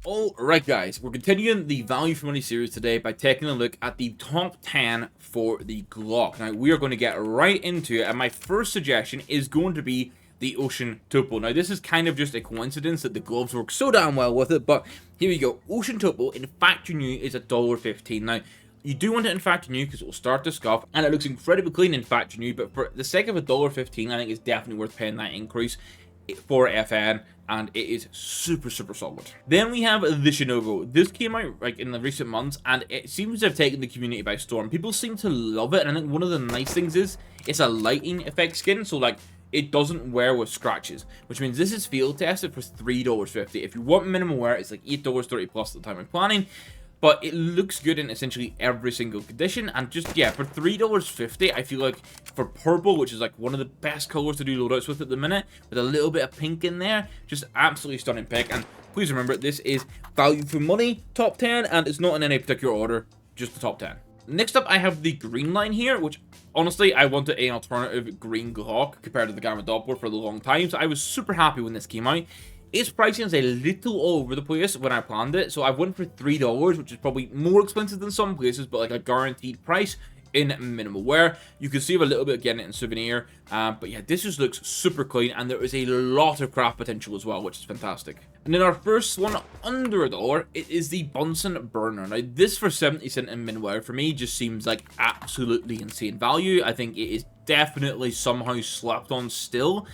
Alright guys, we're continuing the value for money series today by taking a look at the top 10 for the Glock. Now we are going to get right into it, and my first suggestion is going to be the Ocean Topo. Now this is kind of just a coincidence that the gloves work so damn well with it, but here we go. Ocean Topo in factory new is $1.15. Now you do want it in factory new because it will start to scuff, and it looks incredibly clean in factory new, but for the sake of $1.15 I think it's definitely worth paying that increase for FN, and it is super solid. Then we have the Shinobu. This came out like in the recent months, and it seems to have taken the community by storm. People seem to love it, and I think one of the nice things is it's a lighting effect skin, so like it doesn't wear with scratches, which means this is field tested for $3.50. If you want minimum wear, it's like $8.30 plus at the time of planning. But it looks good in essentially every single condition, and just, yeah, for $3.50, I feel like for purple, which is like one of the best colors to do loadouts with at the minute, with a little bit of pink in there, just absolutely stunning pick. And please remember, this is value for money, top 10, and it's not in any particular order, just the top 10. Next up, I have the green line here, which honestly, I wanted an alternative green Glock compared to the Gamma Doppler for a long time, so I was super happy when this came out. Its pricing is a little all over the place when I planned it, so I went for $3, which is probably more expensive than some places, but like a guaranteed price in minimal wear. You can save a little bit getting it in souvenir, but yeah, this just looks super clean, and there is a lot of craft potential as well, which is fantastic. And then our first one under $1, it is the Bunsen burner. Now this for 70¢ in min wear for me just seems like absolutely insane value. I think it is definitely somehow slapped on still.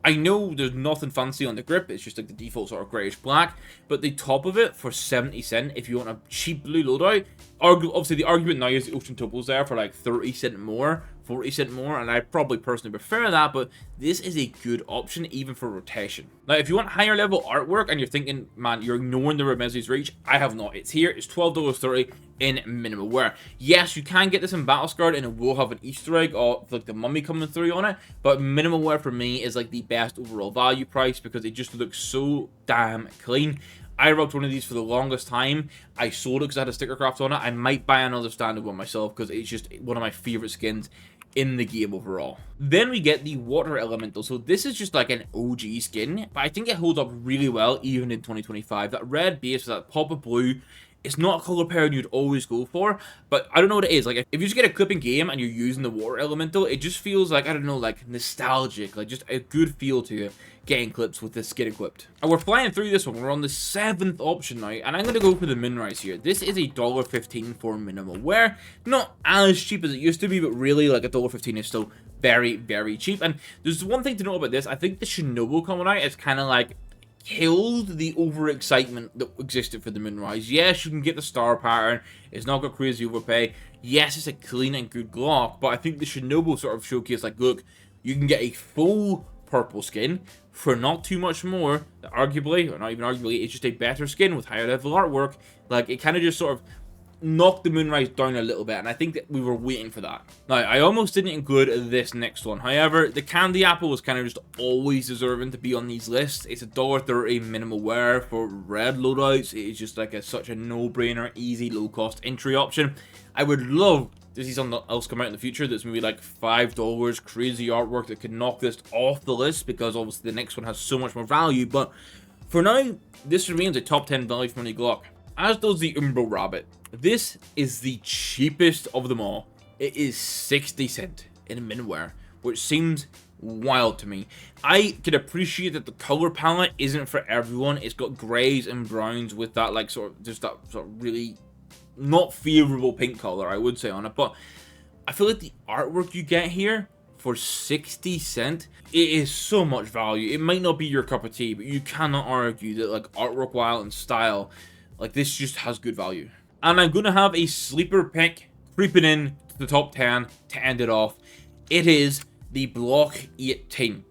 I know there's nothing fancy on the grip, it's just like the default sort of greyish black, but the top of it for 70¢, if you want a cheap blue loadout, obviously the argument now is the Ocean Topo's there for like 30¢ more, 40€ more, and I probably personally prefer that, but this is a good option even for rotation. Now if you want higher level artwork and you're thinking, man, you're ignoring the Remesi's reach, I have not. It's here, it's $12.30 in minimal wear. Yes, you can get this in Battlescarred and it will have an Easter egg of like the mummy coming through on it, but minimal wear for me is like the best overall value price because it just looks so damn clean. I rocked one of these for the longest time. I sold it because I had a sticker craft on it. I might buy another standard one myself because it's just one of my favorite skins in the game overall. Then we get the Water Elemental. So this is just like an OG skin, but I think it holds up really well even in 2025. That red base with that pop of blue, it's not a color pairing you'd always go for, but I don't know what it is. Like, if you just get a clip in game and you're using the Water Elemental, it just feels like, I don't know, like nostalgic, like just a good feel to it, getting clips with this skin equipped. And we're flying through this one. We're on the 7th option now, and I'm going to go for the min rise here. This is $1.15 for minimal wear. Not as cheap as it used to be, but really, like, $1.15 is still very cheap. And there's one thing to know about this. I think the Shinobu coming out is kind of like killed the overexcitement that existed for the Moonrise. Yes, you can get the star pattern. It's not got crazy overpay. Yes, it's a clean and good Glock, but I think the Shinobu sort of showcased, like, look, you can get a full purple skin for not too much more. Arguably, or not even arguably, it's just a better skin with higher level artwork. Like, it kind of just sort of knocked the Moonrise down a little bit, and I think that we were waiting for that. Now, I almost didn't include this next one. However, the Candy Apple was kind of just always deserving to be on these lists. It's $1.30 minimal wear for red loadouts. It's just like such a no-brainer, easy, low-cost entry option. I would love to see something else come out in the future that's maybe like $5, crazy artwork that could knock this off the list, because obviously the next one has so much more value. But for now, this remains a top 10 value for money Glock, as does the Umbro Rabbit. This is the cheapest of them all. It is 60€ in min wear, which seems wild to me. I can appreciate that the color palette isn't for everyone. It's got grays and browns with that, like, sort of just that sort of really not favorable pink color, I would say, on it. But I feel like the artwork you get here for 60€, it is so much value. It might not be your cup of tea, but you cannot argue that, like, artwork while and style, like, this just has good value. And I'm going to have a sleeper pick creeping in to the top 10 to end it off. It is the Block 18.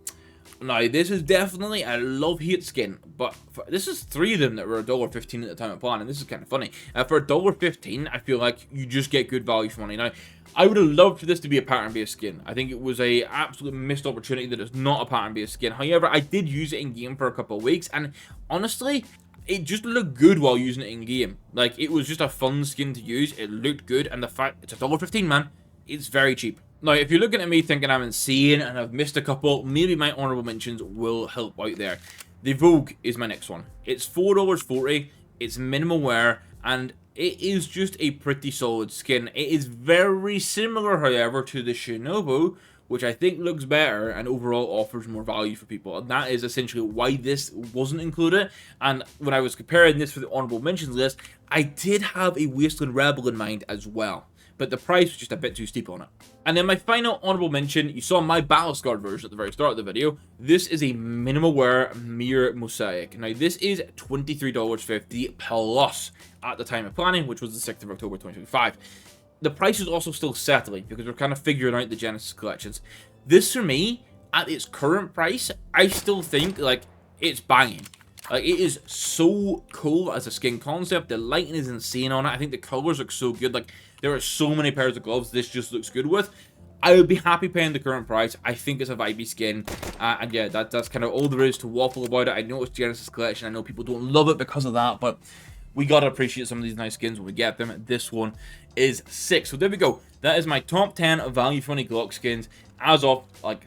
Now, this is definitely a love-hate skin, but this is 3 of them that were $1.15 at the time of planning. This is kind of funny. For $1.15, I feel like you just get good value for money. Now, I would have loved for this to be a pattern-based skin. I think it was a absolute missed opportunity that it's not a pattern-based skin. However, I did use it in-game for a couple of weeks, and honestly, it just looked good while using it in game. Like, it was just a fun skin to use. It looked good, and the fact it's $1.15, man, it's very cheap. Now, if you're looking at me thinking I'm insane and I've missed a couple, maybe my honorable mentions will help out there. The Vogue is my next one. It's $4.40 It's minimal wear, and it is just a pretty solid skin. It is very similar, however, to the Shinobu, which I think looks better and overall offers more value for people. And that is essentially why this wasn't included. And when I was comparing this for the honorable mentions list, I did have a Wasteland Rebel in mind as well, but the price was just a bit too steep on it. And then my final honorable mention, you saw my Battle Scarred version at the very start of the video. This is a minimal wear mirror mosaic. Now this is $23.50 plus at the time of planning, which was the 6th of October 2025. The price is also still settling because we're kind of figuring out the Genesis collections. This for me, at its current price, I still think like it's banging. Like, it is so cool as a skin concept. The lighting is insane on it. I think the colors look so good. Like, there are so many pairs of gloves this just looks good with. I would be happy paying the current price. I think it's a vibey skin. And yeah, that's kind of all there is to waffle about it. I know it's Genesis collection. I know people don't love it because of that, but we gotta appreciate some of these nice skins when we get them. This one is sick. So there we go. That is my top 10 value for money Glock skins as of like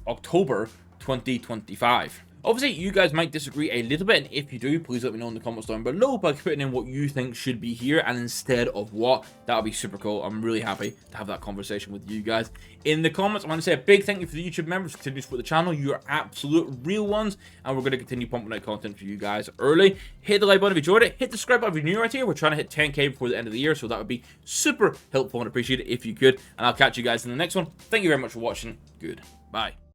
October 2025. Obviously, you guys might disagree a little bit, and if you do, please let me know in the comments down below by putting in what you think should be here and instead of what. That would be super cool. I'm really happy to have that conversation with you guys in the comments. I want to say a big thank you for the YouTube members who continue to support the channel. You are absolute real ones, and we're going to continue pumping out content for you guys early. Hit the like button if you enjoyed it. Hit the subscribe button if you're new right here. We're trying to hit 10K before the end of the year, so that would be super helpful and appreciated if you could. And I'll catch you guys in the next one. Thank you very much for watching. Goodbye.